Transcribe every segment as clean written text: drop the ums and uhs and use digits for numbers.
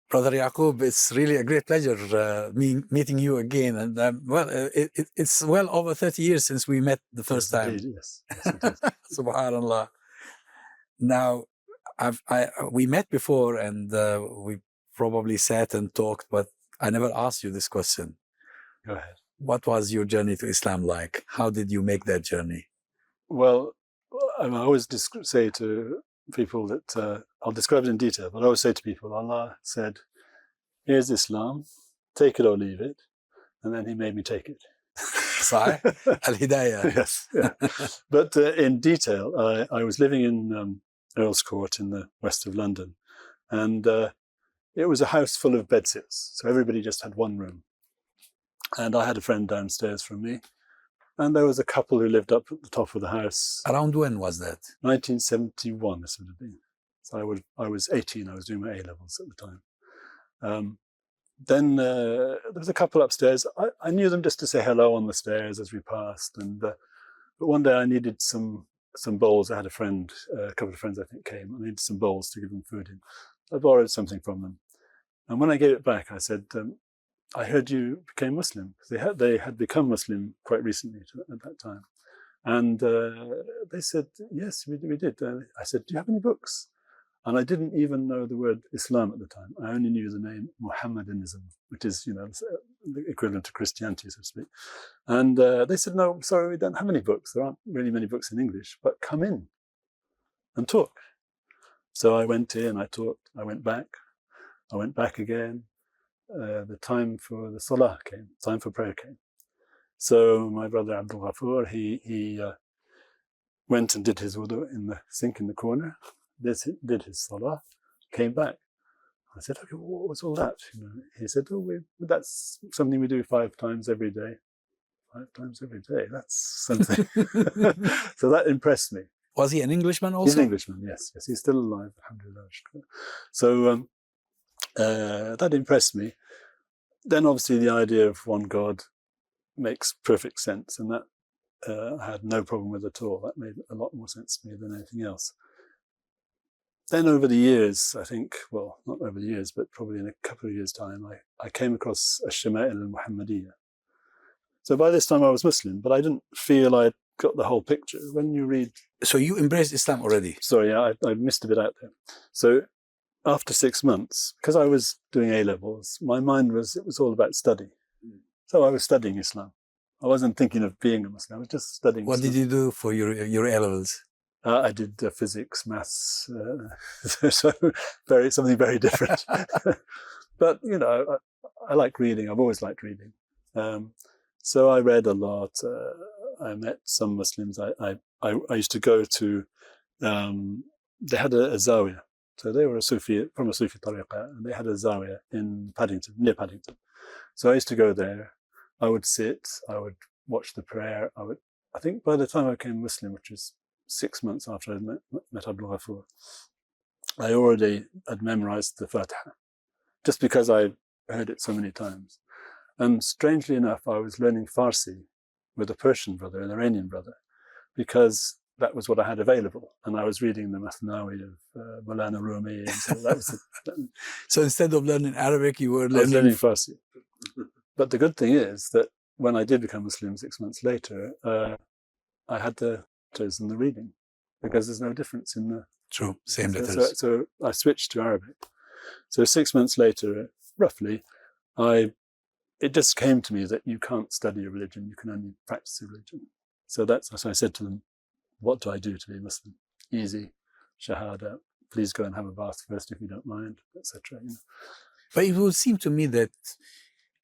Brother Yaqoob, it's really a great pleasure meeting you again. And it's well over 30 years since we met the first time. Indeed, yes. Yes, Subhanallah. Now, we met before and we probably sat and talked, but I never asked you this question. Go ahead. What was your journey to Islam like? How did you make that journey? Well, I always say to people that, I'll describe it in detail, but I always say to people, Allah said, here's Islam, take it or leave it, and then he made me take it. Sahih? Al-Hidayah. Yes. Yeah. But in detail, I was living in Earl's Court in the west of London, and it was a house full of bedsits, so everybody just had one room. And I had a friend downstairs from me, and there was a couple who lived up at the top of the house. Around when was that? 1971, this would have been. So I was 18, I was doing my A-levels at the time. Then there was a couple upstairs. I knew them just to say hello on the stairs as we passed. And but one day I needed some bowls. I had a friend, a couple of friends I think came. I needed some bowls to give them food in. I borrowed something from them. And when I gave it back, I said, I heard you became Muslim. They had become Muslim quite recently at that time. And they said, yes, we did. I said, do you have any books? And I didn't even know the word Islam at the time. I only knew the name Mohammedanism, which is, the equivalent to Christianity, so to speak. And they said, no, sorry, we don't have any books. There aren't really many books in English, but come in and talk. So I went in, I talked, I went back again. The time for the salah came, time for prayer came. So my brother Abdul Ghaffur, he went and did his wudu in the sink in the corner, did his salah, came back. I said, okay, what was all that? He said, that's something we do 5 times every day. 5 times every day, that's something. So that impressed me. Was he an Englishman also? He's an Englishman, yes. He's still alive, alhamdulillah. So that impressed me. Then obviously the idea of one God makes perfect sense, and that I had no problem with at all. That made a lot more sense to me than anything else. Then over the years, I think, well, not over the years, but probably in a couple of years' time, I came across a Shama'il al-Muhammadiyya. So by this time I was Muslim, but I didn't feel I'd got the whole picture. When you read... So you embraced Islam already? Sorry, I missed a bit out there. So after 6 months, because I was doing A-levels, my mind it was all about study. So I was studying Islam. I wasn't thinking of being a Muslim, I was just studying What Islam. did you do for your A-levels? I did physics, maths, so something very different. But, I like reading. I've always liked reading. So I read a lot. I met some Muslims. I used to go to, they had a zawiya. So they were a Sufi, from a Sufi tariqah, and they had a zawiya in Paddington, near Paddington. So I used to go there. I would sit, I would watch the prayer. I think by the time I became Muslim, which was 6 months after I met Abdul Ghaffur, I already had memorized the Fatiha, just because I heard it so many times. And strangely enough, I was learning Farsi with a Persian brother, an Iranian brother, because that was what I had available. And I was reading the Mathnawi of Maulana Rumi. And so that was So instead of learning Arabic, you were I was learning Farsi. But the good thing is that when I did become Muslim 6 months later, I had the letters and the reading, because there's no difference in the... True, same letters. So I switched to Arabic. So 6 months later, roughly, it just came to me that you can't study a religion, you can only practice a religion. So I said to them, what do I do to be Muslim? Easy, shahada, please go and have a bath first if you don't mind, etc. But it would seem to me that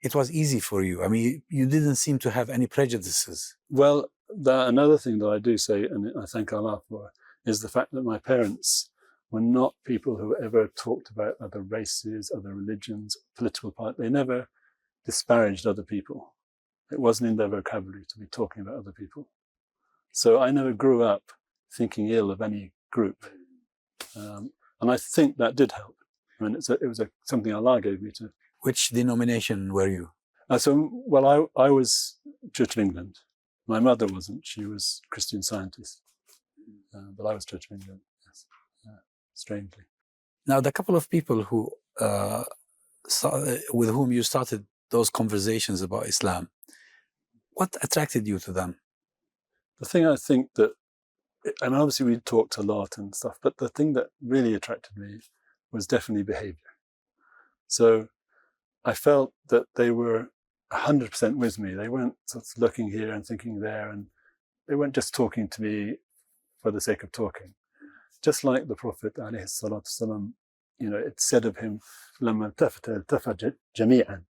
it was easy for you. I mean, you didn't seem to have any prejudices. Well, another thing that I do say, and I thank Allah for, is the fact that my parents were not people who ever talked about other races, other religions, political parties. They never disparaged other people. It wasn't in their vocabulary to be talking about other people. So I never grew up thinking ill of any group. And I think that did help. I mean, it was something Allah gave me to... Which denomination were you? I was Church of England. My mother wasn't. She was Christian Scientist. But I was Church of England, yes. Strangely. Now, the couple of people who with whom you started those conversations about Islam, what attracted you to them? The thing I think that, and obviously we talked a lot and stuff, but the thing that really attracted me was definitely behavior. So I felt that they were 100% with me. They weren't sort of looking here and thinking there, and they weren't just talking to me for the sake of talking. Just like the Prophet ﷺ, it said of him, لَمَّا الْتَفَتَ الْتَفَتَ جَمِيعًا.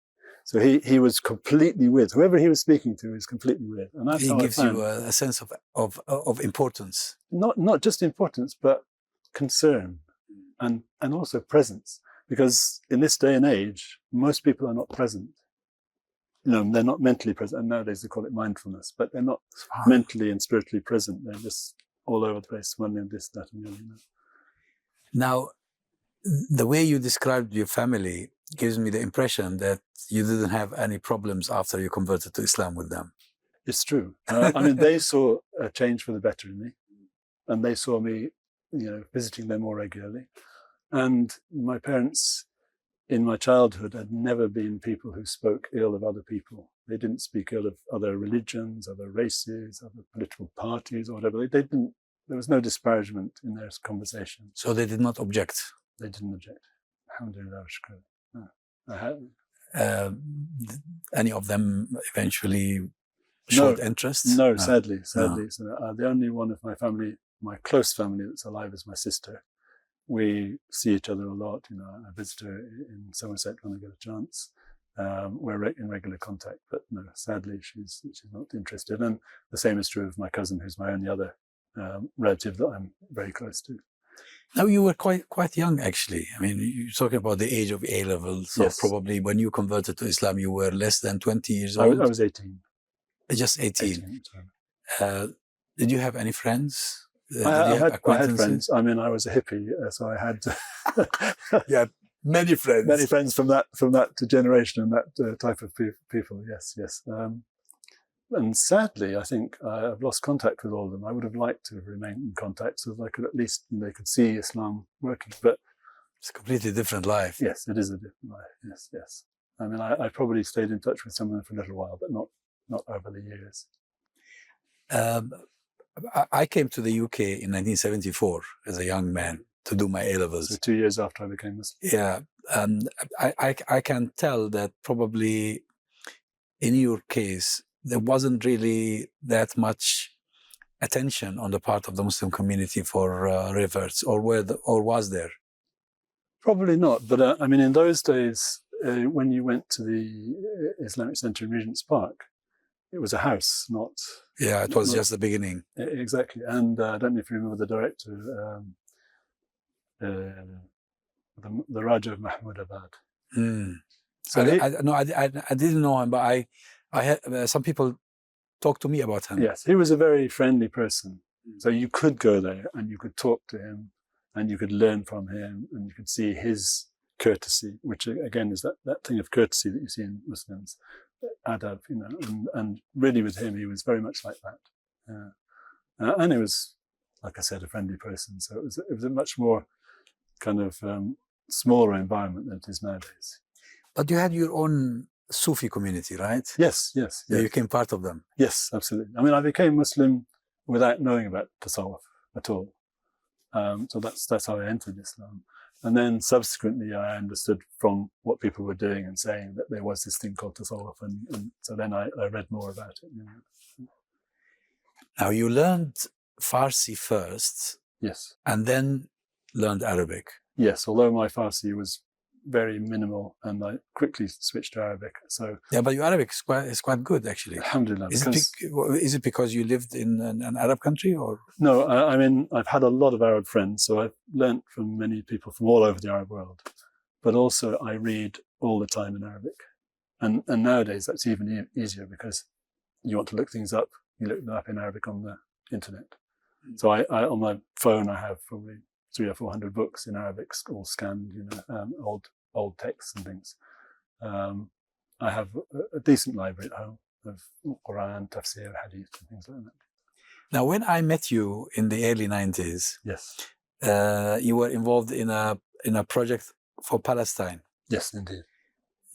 So he was completely with whoever he was speaking to. He was completely with, and that's how He gives you a sense of importance. Not just importance, but concern, and also presence. Because in this day and age, most people are not present. They're not mentally present. And nowadays they call it mindfulness, but they're not mentally and spiritually present. They're just all over the place, wondering this, that, and the other. Now, the way you described your family gives me the impression that you didn't have any problems after you converted to Islam with them. It's true. They saw a change for the better in me, and they saw me, visiting them more regularly. And my parents, in my childhood, had never been people who spoke ill of other people. They didn't speak ill of other religions, other races, other political parties, or whatever. They didn't. There was no disparagement in their conversation. So they did not object. They didn't object. Alhamdulillah, no. Any of them eventually showed interest? No, sadly. No. So, the only one of my family, my close family that's alive, is my sister. We see each other a lot. I visit her in Somerset when I get a chance. We're in regular contact, but no, sadly, she's not interested. And the same is true of my cousin, who's my only other relative that I'm very close to. Now, you were quite young, actually. You're talking about the age of A-level, so yes. Probably when you converted to Islam, you were less than 20 years old? I was 18. Just 18? Did you have any friends? I had friends. I was a hippie, so I had yeah, many friends. Many friends from that generation and that type of people. Yes. And sadly, I think I've lost contact with all of them. I would have liked to have remained in contact so that I could at least they could see Islam working. But it's a completely different life. Yes, it is a different life. Yes. I probably stayed in touch with some of them for a little while, but not over the years. I came to the UK in 1974 as a young man to do my A-levels. So 2 years after I became Muslim. Yeah. I can tell that probably in your case, there wasn't really that much attention on the part of the Muslim community for reverts, or was there? Probably not. But in those days, when you went to the Islamic Centre in Regent's Park, it was a house, not... Yeah, it was just the beginning. Exactly. And I don't know if you remember the director, the Raja of Mahmudabad. Mm. So I didn't know him, but I had some people talk to me about him. Yes, he was a very friendly person. So you could go there and you could talk to him and you could learn from him and you could see his courtesy, which again is that thing of courtesy that you see in Muslims. Adab, and really with him, he was very much like that. And he was, like I said, a friendly person. So it was a much more kind of smaller environment than it is nowadays. But you had your own Sufi community, right? Yes. You became part of them. Yes, absolutely. I became Muslim without knowing about tasawwuf at all. So that's how I entered Islam. And then subsequently, I understood from what people were doing and saying that there was this thing called tasawwuf, and so then I read more about it. Now, you learned Farsi first. Yes. And then learned Arabic. Yes, although my Farsi was very minimal, and I quickly switched to Arabic. So yeah, but your Arabic is quite good, actually. Alhamdulillah. Is it because you lived in an Arab country, or? No, I've had a lot of Arab friends, so I've learnt from many people from all over the Arab world. But also, I read all the time in Arabic, and nowadays that's even easier because you want to look things up, you look them up in Arabic on the internet. So I on my phone I have probably 300 or 400 books in Arabic, all scanned, old texts and things. I have a decent library at home of Quran, Tafsir, Hadith, and things like that. Now, when I met you in the early 90s, yes, you were involved in a project for Palestine. Yes, indeed.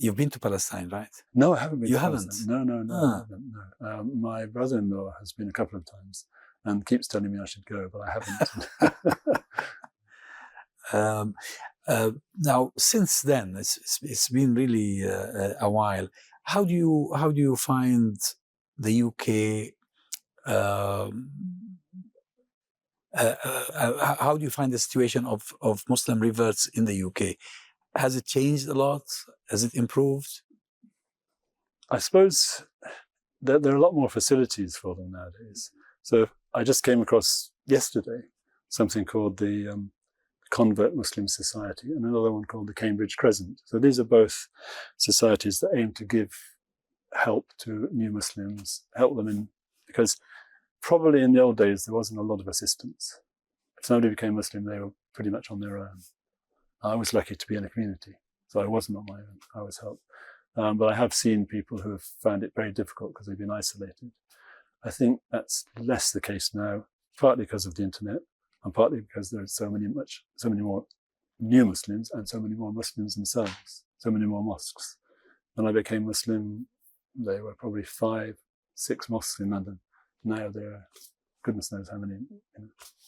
You've been to Palestine, right? No, I haven't been. You to haven't? Palestine. No, I haven't. No. My brother-in-law has been a couple of times and keeps telling me I should go, but I haven't. Now, since then, it's been really a while. How do you find the UK? How do you find the situation of Muslim reverts in the UK? Has it changed a lot? Has it improved? I suppose there are a lot more facilities for them nowadays. So I just came across yesterday something called the Convert Muslim Society and another one called the Cambridge Crescent. So these are both societies that aim to give help to new Muslims, help them in, because probably in the old days there wasn't a lot of assistance. If somebody became Muslim, they were pretty much on their own. I was lucky to be in a community, so I wasn't on my own, I was helped. But I have seen people who have found it very difficult because they've been isolated. I think that's less the case now, partly because of the internet, and partly because there are so many more new Muslims and so many more Muslims themselves, so many more mosques. When I became Muslim, there were probably 5, 6 mosques in London. Now there are, goodness knows how many,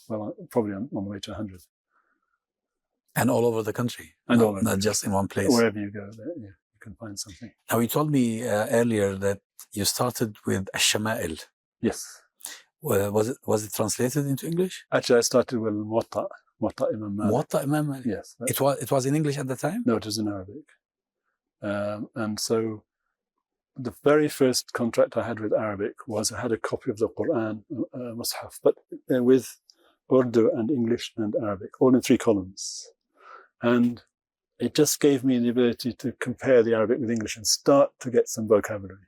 well, probably on the way to 100. And all over the country, and all over not just in one place. Wherever you go, there, you can find something. Now, you told me earlier that you started with Ash-Shama'il. Yes. Was it translated into English? Actually, I started with Muwatta Imam Malik. Muwatta Imam Malik? Yes. It was in English at the time? No, it was in Arabic. And so the very first contract I had with Arabic was I had a copy of the Quran, Mushaf, but with Urdu and English and Arabic, all in 3 columns. And it just gave me the ability to compare the Arabic with English and start to get some vocabulary.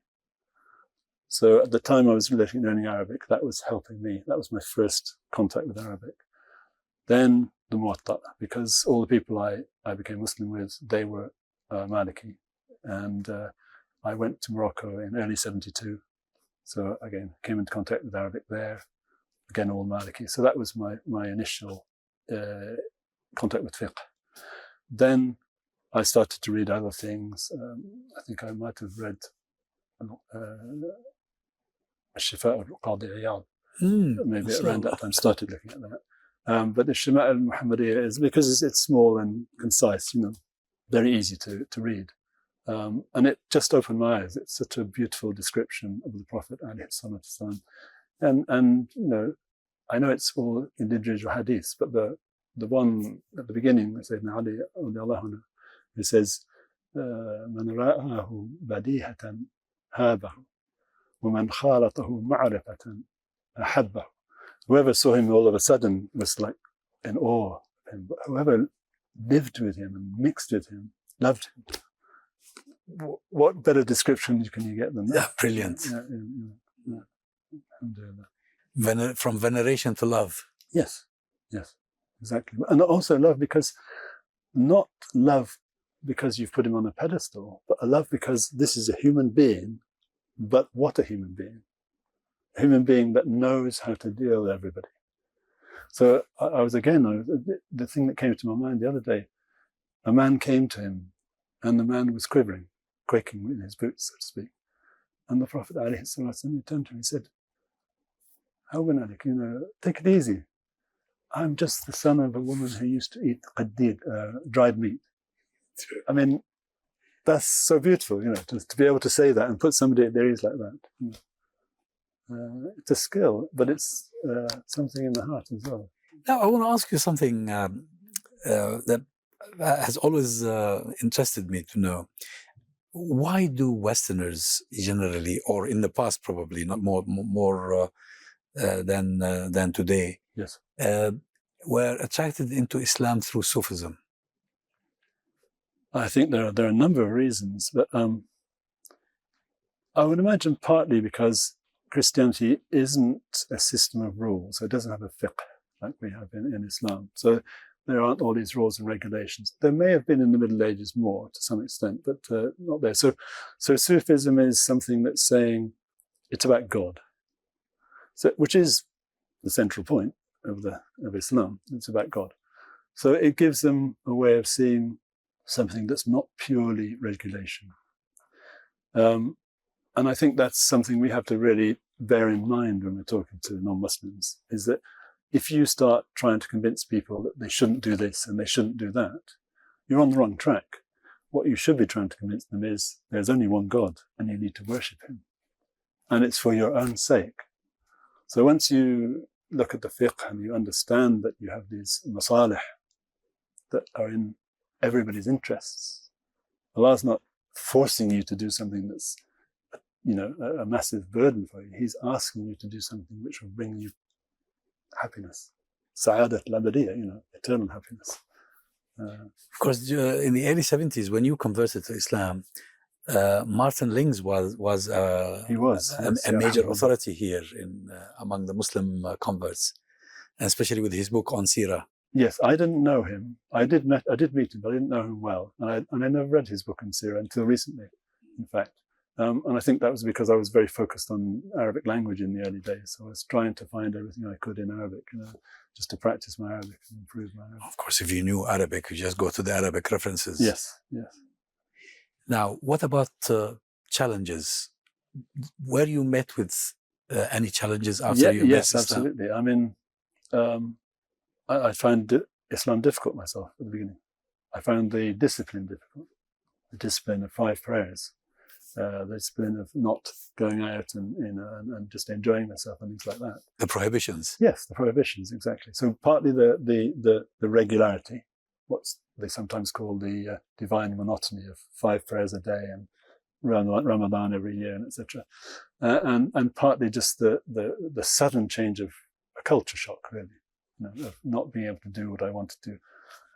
So at the time I was learning Arabic, that was helping me. That was my first contact with Arabic. Then the Muwatta, because all the people I became Muslim with, they were Maliki. And I went to Morocco in early 72. So again, came into contact with Arabic there, again, all Maliki. So that was my initial contact with fiqh. Then I started to read other things. I think I might have read Shifa al-Qadi Iyad. Maybe around that time started looking at that. But the Shama' al-Muhammadiyya is, because it's small and concise, very easy to read. And it just opened my eyes. It's such a beautiful description of the Prophet ﷺ. And I know it's all individual hadiths, but the one at the beginning, Sayyidina Ali, it says, "Man ra'ahu badihatan habahu, wa man khalatahu ma'rifatan ahabbahu." Whoever saw him all of a sudden was like in awe of him. But whoever lived with him and mixed with him loved him. What better description can you get than that? Yeah, brilliant. From veneration to love. Yes, exactly. And also love because, not love because you've put him on a pedestal, but a love because this is a human being, but what a human being. A human being that knows how to deal with everybody. So the thing that came to my mind the other day, a man came to him and the man was quaking in his boots, so to speak. And the Prophet ﷺ turned to him and said, take it easy. I'm just the son of a woman who used to eat qaddid, dried meat. I mean, that's so beautiful, to be able to say that and put somebody at their ease like that. It's a skill, but it's something in the heart as well. Now, I want to ask you something that has always interested me to know. Why do Westerners generally, or in the past probably, not more than today, yes, were attracted into Islam through Sufism? I think there are a number of reasons, but I would imagine partly because Christianity isn't a system of rules. So it doesn't have a fiqh like we have in Islam. So there aren't all these rules and regulations. There may have been in the Middle Ages more to some extent, but not there. So Sufism is something that's saying it's about God, which is the central point of Islam. It's about God. So it gives them a way of seeing something that's not purely regulation. And I think that's something we have to really bear in mind when we're talking to non-Muslims, is that if you start trying to convince people that they shouldn't do this and they shouldn't do that, you're on the wrong track. What you should be trying to convince them is there's only one God and you need to worship him. And it's for your own sake. So once you look at the fiqh and you understand that you have these masalih that are in everybody's interests, Allah's not forcing you to do something that's, a massive burden for you. He's asking you to do something which will bring you happiness. Sa'adat la'badiyya, eternal happiness. Of course, in the early 70s, when you converted to Islam, Martin Lings was a major authority here among the Muslim converts, and especially with his book on Sirah. Yes, I didn't know him. I did meet him, but I didn't know him well, and I never read his book on Sirah until recently, in fact. And I think that was because I was very focused on Arabic language in the early days. So I was trying to find everything I could in Arabic, just to practice my Arabic and improve my Arabic. Of course, if you knew Arabic, you just go to the Arabic references. Yes. Now, what about challenges? Were you met with any challenges after you met Yes, Islam? absolutely. I mean, I found Islam difficult myself at the beginning. I found the discipline difficult, the discipline of 5 prayers. The discipline of not going out and just enjoying myself and things like that. The prohibitions. Yes, the prohibitions, exactly. So partly the regularity, what they sometimes call the divine monotony of 5 prayers a day and Ramadan every year, and etc. And partly just the sudden change of a culture shock, really, of not being able to do what I wanted to do.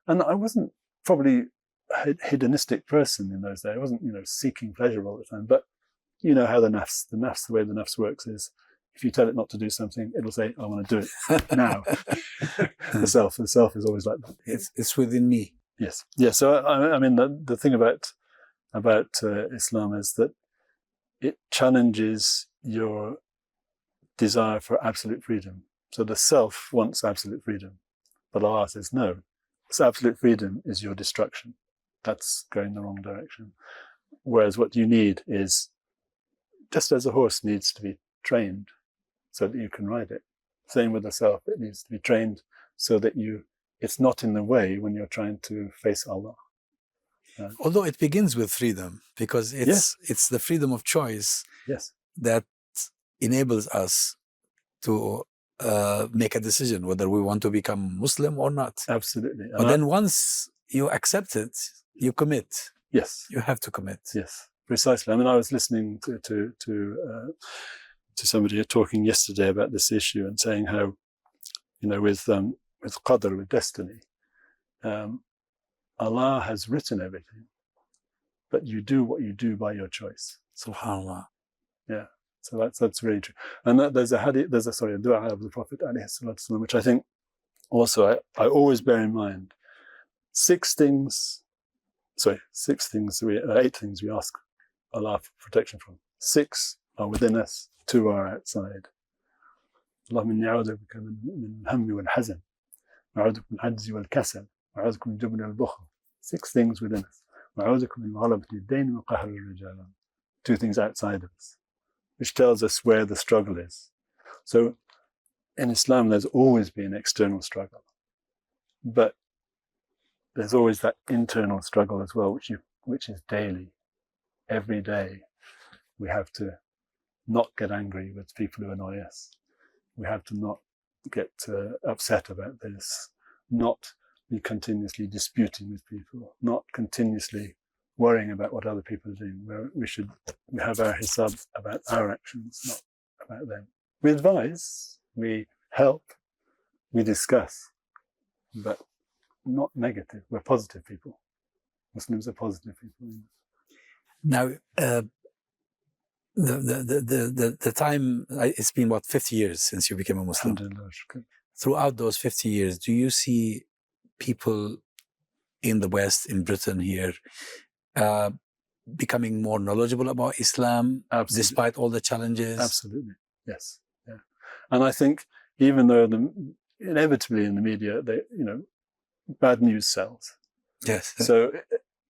And I wasn't probably hedonistic person in those days. I wasn't, seeking pleasure all the time. But you know how the way the nafs works is, if you tell it not to do something, it'll say, "I want to do it now." The self is always like that. It's within me. Yes, yeah. So I mean, the thing about Islam is that it challenges your desire for absolute freedom. So the self wants absolute freedom, but Allah says no. This absolute freedom is your destruction. That's going the wrong direction. Whereas what you need is, just as a horse needs to be trained so that you can ride it, same with the self, it needs to be trained so that it's not in the way when you're trying to face Allah. Although it begins with freedom, because it's the freedom of choice that enables us to make a decision whether we want to become Muslim or not. Absolutely. But then once you accept it, you commit. Yes. You have to commit. Yes, precisely. I mean, I was listening to somebody talking yesterday about this issue and saying how, with qadr, with destiny, Allah has written everything, but you do what you do by your choice. Subhanallah. Yeah. So that's really true. And there's a dua of the Prophet ﷺ, which I think also I always bear in mind. 8 things we ask Allah for protection from. 6 are within us, 2 are outside. اللهم إني أعوذ بك من الهم والحزن وأعوذ بك من العجز والكسل وأعوذ بك من الجبن والبخل. 6 things within us. وأعوذ بك من غلبة الدين وقهر الرجال. 2 things outside of us, which tells us where the struggle is. So in Islam, there's always been external struggle, but there's always that internal struggle as well, which is daily. Every day, we have to not get angry with people who annoy us. We have to not get upset about this, not be continuously disputing with people, not continuously worrying about what other people are doing. We have our hisab about our actions, not about them. We advise, we help, we discuss, but not negative. We're positive people. Muslims are positive people. Now, the time, it's been 50 years since you became a Muslim. Throughout those 50 years, do you see people in the West, in Britain here, becoming more knowledgeable about Islam? Absolutely. Despite all the challenges? Absolutely, yes. Yeah. And I think even though inevitably in the media, bad news sells. Yes. So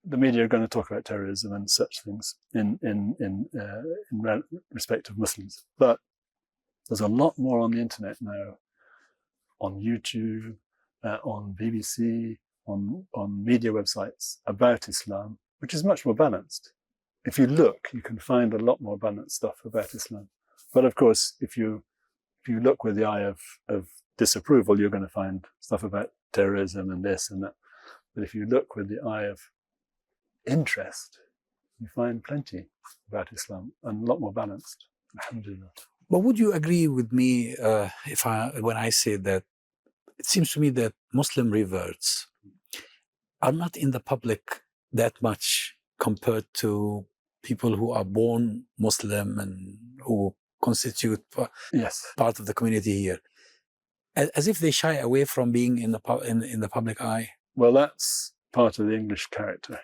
the media are going to talk about terrorism and such things in respect of Muslims. But there's a lot more on the internet now, on YouTube, on BBC, on media websites about Islam, which is much more balanced. If you look, you can find a lot more balanced stuff about Islam. But of course, if you look with the eye of disapproval, you're going to find stuff about terrorism and this and that. But if you look with the eye of interest, you find plenty about Islam and a lot more balanced. Alhamdulillah. But would you agree with me when I say that it seems to me that Muslim reverts are not in the public that much compared to people who are born Muslim and who constitute part of the community here, as if they shy away from being in the public eye? Well, that's part of the English character.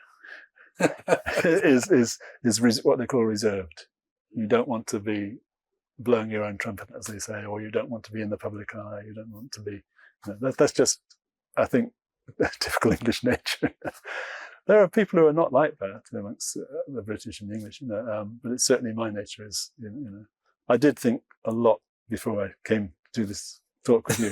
is what they call reserved. You don't want to be blowing your own trumpet, as they say, or you don't want to be in the public eye. You don't want to be. That's just, I think, typical English nature. There are people who are not like that amongst the British and the English, but it's certainly my nature. Is I did think a lot before I came to do this talk with you.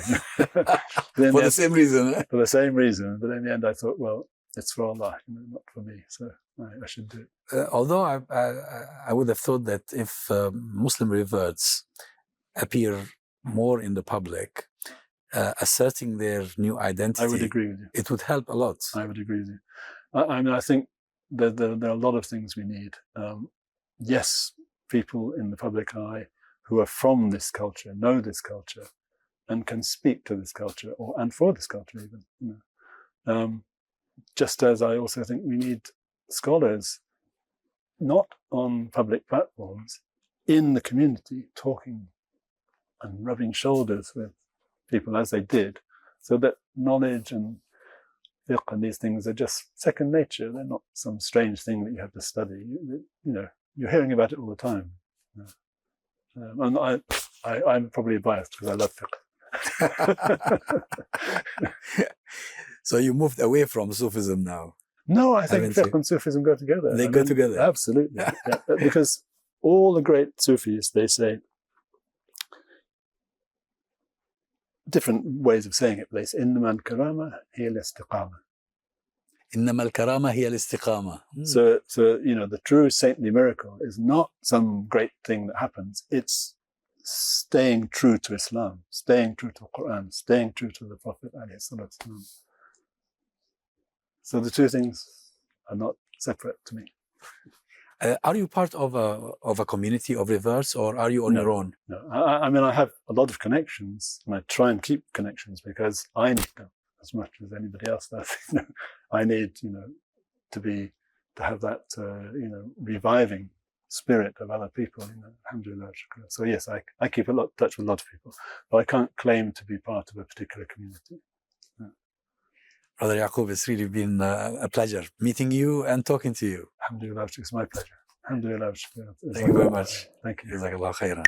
For the same reason. For the same reason, but in the end, I thought, well, it's for Allah, not for me, so I should do it. Although I would have thought that if Muslim reverts appear more in the public, asserting their new identity, I would agree with you. It would help a lot. I would agree with you. I think that there are a lot of things we need. Yes, people in the public eye who are from this culture, know this culture, and can speak to this culture, and for this culture even. Just as I also think we need scholars, not on public platforms, in the community, talking and rubbing shoulders with people as they did, so that knowledge and fiqh and these things are just second nature. They're not some strange thing that you have to study. You're hearing about it all the time. And I'm probably biased because I love fiqh. So you moved away from Sufism now? No, I think fiqh and Sufism go together. They go together? Absolutely. Yeah. Because all the great Sufis, they say, different ways of saying it, but they say, إنما الكرامة هي الاستقامة. إنما الكرامة هي الاستقامة. So, the true saintly miracle is not some great thing that happens. It's staying true to Islam, staying true to the Quran, staying true to the Prophet. So the two things are not separate to me. Are you part of a community of reverts, or are you on your own? No, I have a lot of connections, and I try and keep connections because I need them as much as anybody else does. I need, to have that, reviving spirit of other people. Alhamdulillah. So yes, I keep touch with a lot of people, but I can't claim to be part of a particular community. Brother Yaqoob, it's really been a pleasure meeting you and talking to you. Alhamdulillah, it's my pleasure. Alhamdulillah. Thank you very much. Thank you. Jazakallah khairan.